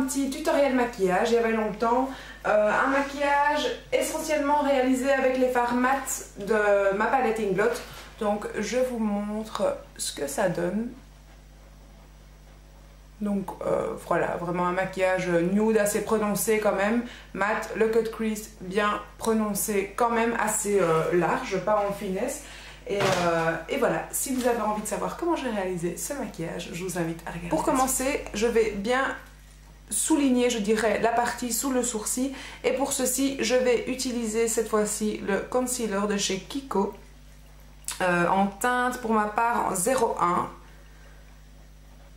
petit tutoriel maquillage il y avait longtemps. Un maquillage essentiellement réalisé avec les fards mat de ma palette Inglot. Donc je vous montre ce que ça donne. Donc voilà, vraiment un maquillage nude assez prononcé quand même. Mat, le cut crease bien prononcé quand même, assez large, pas en finesse. Et voilà, si vous avez envie de savoir comment j'ai réalisé ce maquillage, je vous invite à regarder. Pour commencer, je vais bien souligner, je dirais, la partie sous le sourcil. Et pour ceci, je vais utiliser cette fois-ci le concealer de chez Kiko. En teinte, pour ma part, en 01.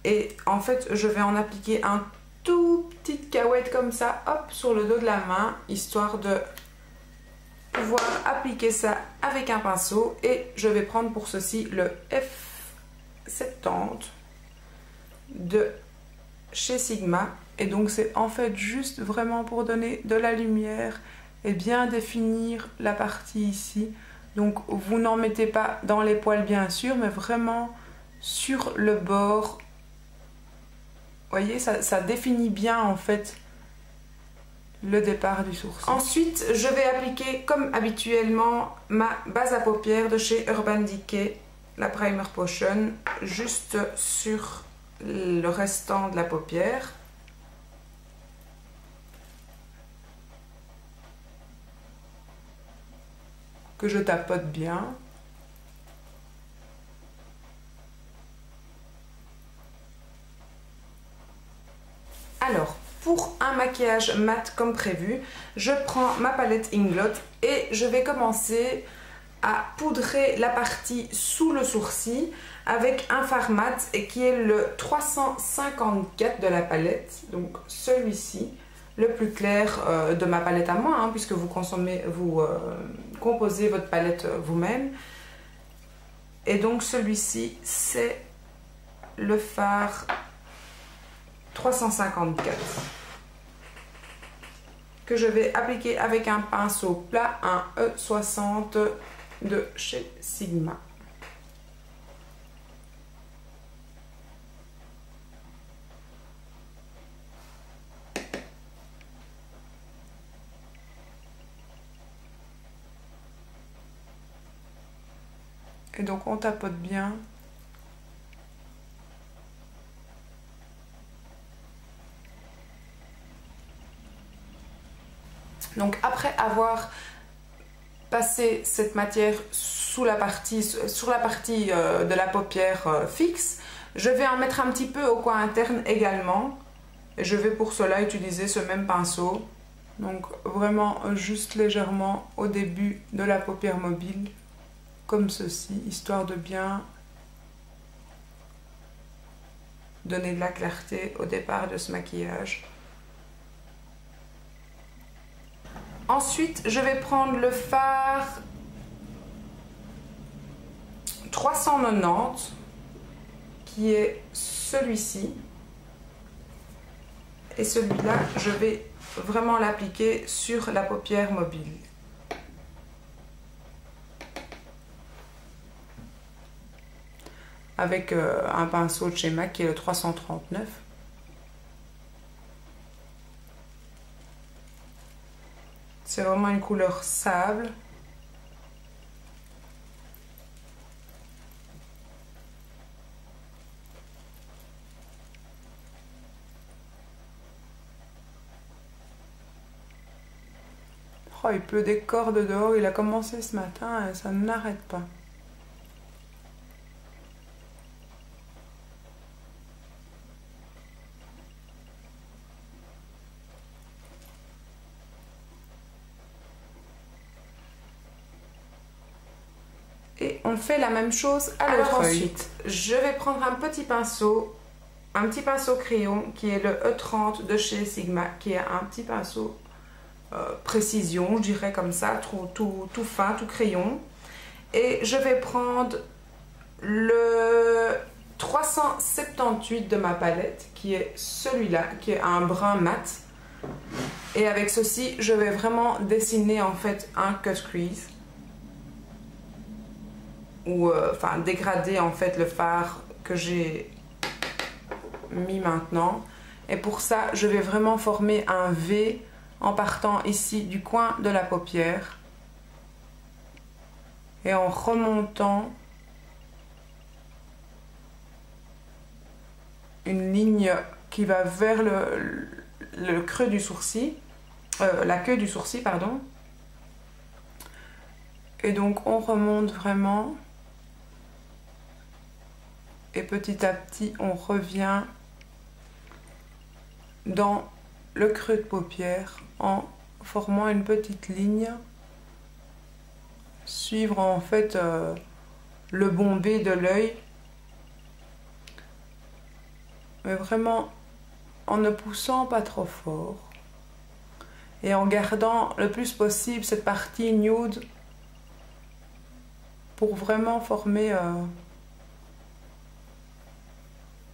Et en fait, je vais en appliquer un tout petit cahuète comme ça, hop, sur le dos de la main, histoire de pouvoir appliquer ça avec un pinceau. Et je vais prendre pour ceci le F70 de chez Sigma. Et donc c'est en fait juste vraiment pour donner de la lumière et bien définir la partie ici. Donc vous n'en mettez pas dans les poils bien sûr, mais vraiment sur le bord. Vous voyez, ça définit bien en fait le départ du sourcil. Ensuite, je vais appliquer comme habituellement ma base à paupières de chez Urban Decay, la Primer Potion, juste sur le restant de la paupière. Que je tapote bien. Alors, pour un maquillage mat comme prévu, je prends ma palette Inglot et je vais commencer à poudrer la partie sous le sourcil avec un fard mat et qui est le 354 de la palette, donc celui-ci, le plus clair de ma palette à moi, hein, puisque vous composez votre palette vous-même. Et donc celui-ci, c'est le fard 354 que je vais appliquer avec un pinceau plat, un E60 de chez Sigma. Et donc on tapote bien. Donc après avoir passé cette matière sur la partie de la paupière fixe, je vais en mettre un petit peu au coin interne également. Et je vais pour cela utiliser ce même pinceau. Donc vraiment juste légèrement au début de la paupière mobile, comme ceci, histoire de bien donner de la clarté au départ de ce maquillage. Ensuite, je vais prendre le fard 390, qui est celui-ci. Et celui-là, je vais vraiment l'appliquer sur la paupière mobile. Avec un pinceau de chez MAC qui est le 339. C'est vraiment une couleur sable. Oh, il pleut des cordes dehors. Il a commencé ce matin et ça n'arrête pas. Et on fait la même chose à l'autre œil. Ensuite, je vais prendre un petit pinceau crayon qui est le E30 de chez Sigma, qui est un petit pinceau précision, je dirais comme ça, tout fin, tout crayon. Et je vais prendre le 378 de ma palette, qui est celui-là, qui est un brun mat. Et avec ceci, je vais vraiment dessiner en fait un cut crease. Ou enfin dégrader en fait le fard que j'ai mis maintenant. Et pour ça, je vais vraiment former un V en partant ici du coin de la paupière et en remontant une ligne qui va vers le creux du sourcil, la queue du sourcil, pardon. Et donc on remonte vraiment et petit à petit on revient dans le creux de paupière en formant une petite ligne, suivre en fait le bombé de l'œil, mais vraiment en ne poussant pas trop fort et en gardant le plus possible cette partie nude pour vraiment former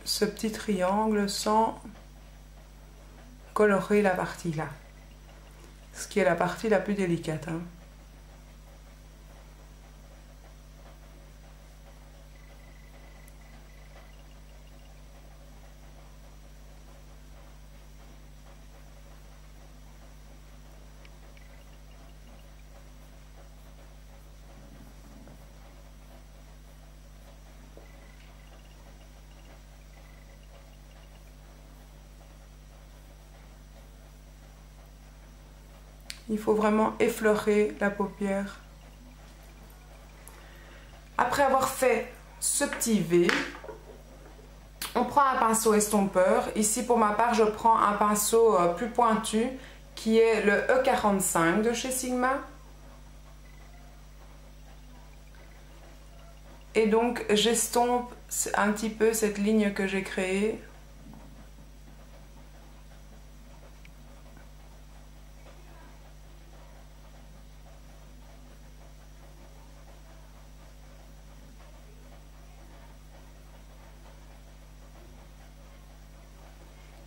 ce petit triangle sans colorer la partie là, ce qui est la partie la plus délicate, hein. Il faut vraiment effleurer la paupière. Après avoir fait ce petit V, on prend un pinceau estompeur. Ici, pour ma part, je prends un pinceau plus pointu qui est le E45 de chez Sigma. Et donc, j'estompe un petit peu cette ligne que j'ai créée.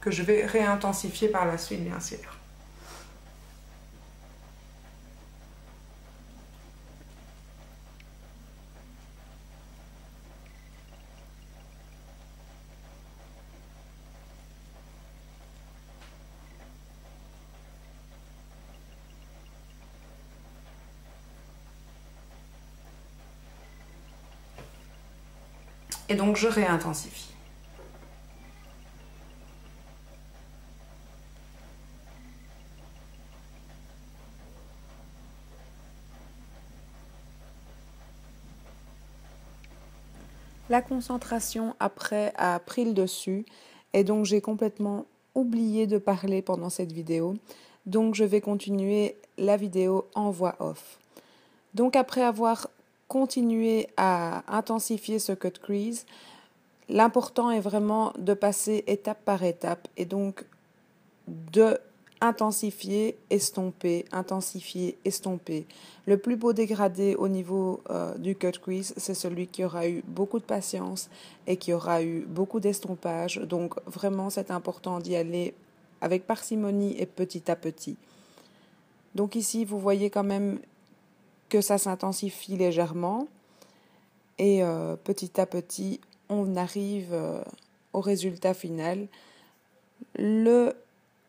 Que je vais réintensifier par la suite, bien sûr. Et donc, je réintensifie. La concentration après a pris le dessus et donc j'ai complètement oublié de parler pendant cette vidéo. Donc je vais continuer la vidéo en voix off. Donc après avoir continué à intensifier ce cut crease, l'important est vraiment de passer étape par étape et donc de intensifier, estomper, intensifier, estomper. Le plus beau dégradé au niveau du cut crease, c'est celui qui aura eu beaucoup de patience et qui aura eu beaucoup d'estompage. Donc vraiment, c'est important d'y aller avec parcimonie et petit à petit. Donc ici, vous voyez quand même que ça s'intensifie légèrement et petit à petit, on arrive au résultat final.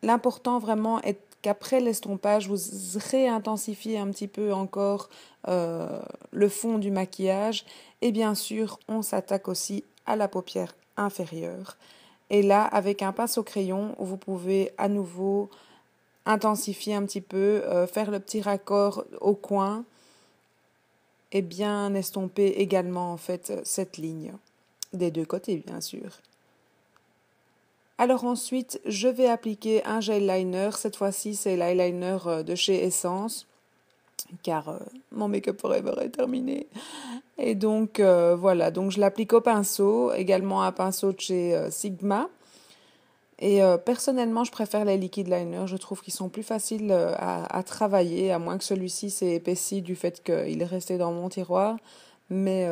L'important vraiment est qu'après l'estompage, vous réintensifiez un petit peu encore le fond du maquillage. Et bien sûr, on s'attaque aussi à la paupière inférieure. Et là, avec un pinceau crayon, vous pouvez à nouveau intensifier un petit peu, faire le petit raccord au coin et bien estomper également en fait cette ligne. Des deux côtés, bien sûr. Alors ensuite, je vais appliquer un gel liner. Cette fois-ci, c'est l'eyeliner de chez Essence, car mon Make-up Forever est terminé. Et donc, voilà, donc je l'applique au pinceau, également un pinceau de chez Sigma. Et personnellement, je préfère les liquid liners. Je trouve qu'ils sont plus faciles à travailler, à moins que celui-ci s'est épaissi du fait qu'il est resté dans mon tiroir. Mais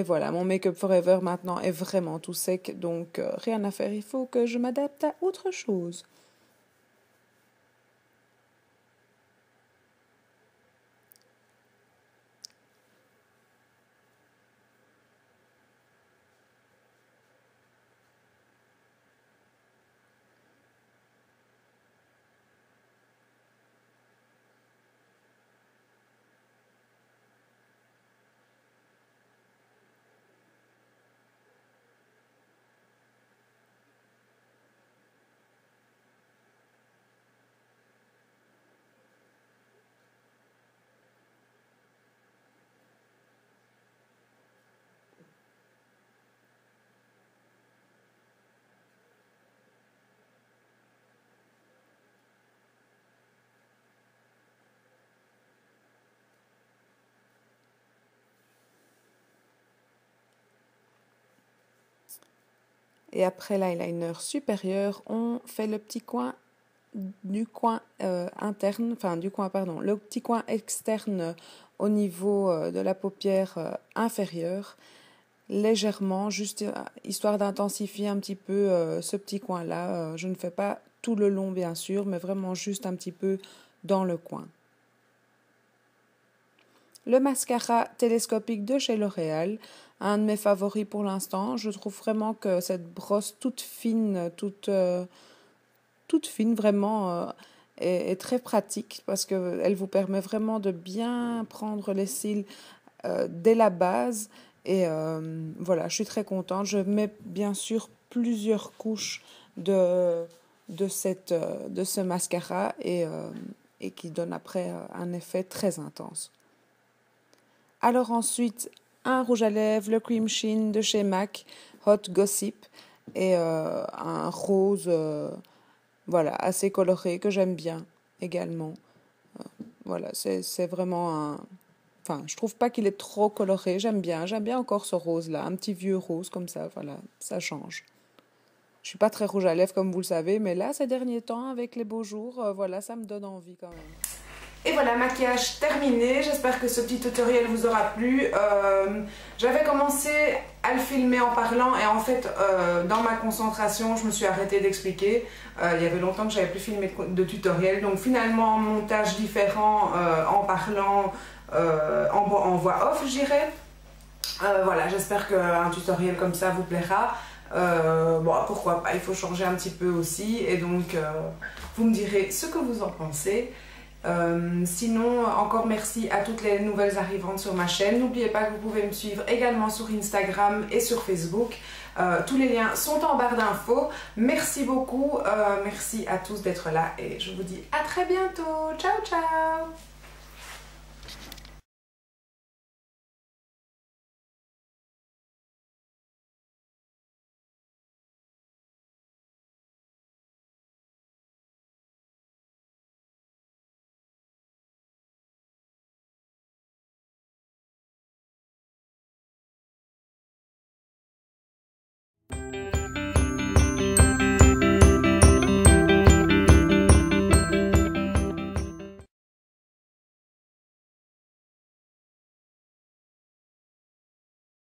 voilà, mon Make-up Forever maintenant est vraiment tout sec, donc rien à faire, il faut que je m'adapte à autre chose. Et après l'eyeliner supérieur, on fait le petit coin interne, enfin du coin, pardon, le petit coin externe au niveau de la paupière inférieure, légèrement, juste histoire d'intensifier un petit peu ce petit coin-là. Je ne fais pas tout le long, bien sûr, mais vraiment juste un petit peu dans le coin. Le mascara télescopique de chez L'Oréal, un de mes favoris pour l'instant. Je trouve vraiment que cette brosse toute fine, toute fine vraiment est très pratique parce qu'elle vous permet vraiment de bien prendre les cils dès la base. Et voilà, je suis très contente. Je mets bien sûr plusieurs couches de ce mascara et qui donne après un effet très intense. Alors ensuite, un rouge à lèvres, le Cream Sheen de chez MAC, Hot Gossip, et un rose voilà, assez coloré que j'aime bien également. Voilà, c'est vraiment un... Enfin, je trouve pas qu'il est trop coloré, j'aime bien encore ce rose-là, un petit vieux rose comme ça, voilà, ça change. Je suis pas très rouge à lèvres comme vous le savez, mais là, ces derniers temps, avec les beaux jours, voilà, ça me donne envie quand même. Et voilà, maquillage terminé, j'espère que ce petit tutoriel vous aura plu. J'avais commencé à le filmer en parlant et en fait dans ma concentration je me suis arrêtée d'expliquer. Il y avait longtemps que j'avais plus filmé de tutoriel, donc finalement montage différent en parlant en voix off, je dirais. Voilà, j'espère qu'un tutoriel comme ça vous plaira. Bon, pourquoi pas, il faut changer un petit peu aussi et donc vous me direz ce que vous en pensez. Sinon, encore merci à toutes les nouvelles arrivantes sur ma chaîne. N'oubliez pas que vous pouvez me suivre également sur Instagram et sur Facebook. Tous les liens sont en barre d'infos. Merci beaucoup, merci à tous d'être là et je vous dis à très bientôt. Ciao, ciao!